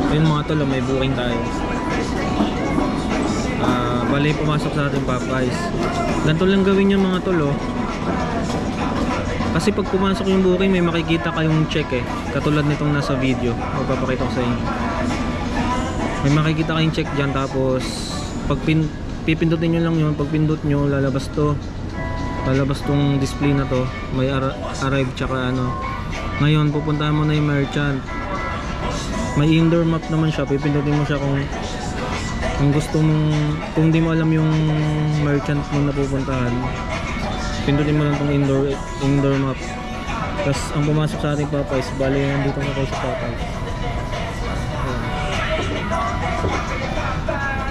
Ayun mga tol, may booking tayo. Bali pumasok sa ating Popeyes. Ganito lang gawin yung mga tol, oh. Kasi pag pumasok yung booking, may makikita kayong check eh. Katulad nitong nasa video. Magpapakita ko sa inyo. May makikita kayong check dyan. Tapos pag pipindutin nyo lang yun. Pag pindot nyo, lalabas to. Lalabas tong display na to. May arrive tsaka ano. Ngayon pupuntahan mo na yung merchant. May indoor map naman siya. Pipindutin mo siya kung gusto mong, kung di mo alam yung merchant mo na pupuntahan, pindutin mo lang tong indoor map. Tapos ang pumasok sa ating Popeyes, bali nandito na kayo sa Popeyes.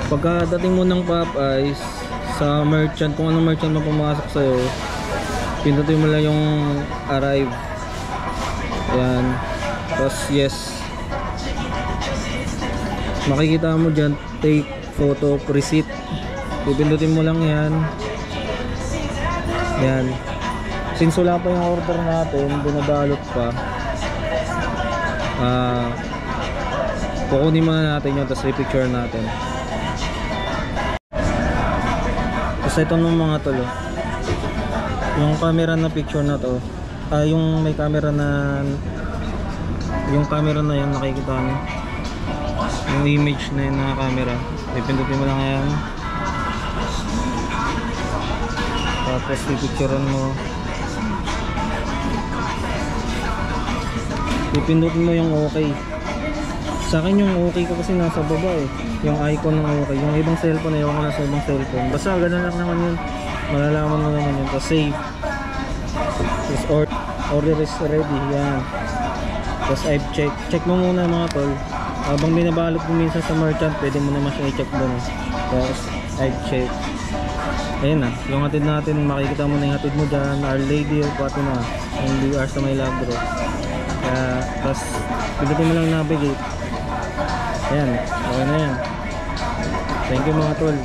Pagkadating mo ng Popeyes sa merchant, kung anong merchant mo pumasok sa'yo, pindutin mo lang yung arrive. Ayan. Tapos yes, makikita mo dyan, take photo of receipt. Pipindutin mo lang yan. Yan. Since wala pa yung order natin, binabalot pa, kukunin muna natin yun, tapos i-picture natin. Tapos ito nung mga tolo, yung camera na picture na to, yung may camera na, yung camera na yan, nakikita nyo yung image na yun na camera. Pipindutin mo lang yan, tapos pipicturean mo, pipindutin mo yung okay. Sa akin yung okay ko kasi nasa baba eh, yung icon ng okay. Yung ibang cellphone na, yung nasa ibang cellphone, basta ganun lang naman yun, malalaman mo naman yun. Tapos save, tapos order is ready, yan. Tapos I've check mo muna mga tol. Habang binabalot mo minsan sa merchant, pwede mo naman siya i-check doon. Tapos I've check. Ayun na, yung hatid natin, makikita mo na yung hatid mo dyan, Our Lady of Fatima, and we are sa may Lagro. Kaya, tapos pindutin mo lang navigate. Ayan, okay na yan. Thank you mga tol.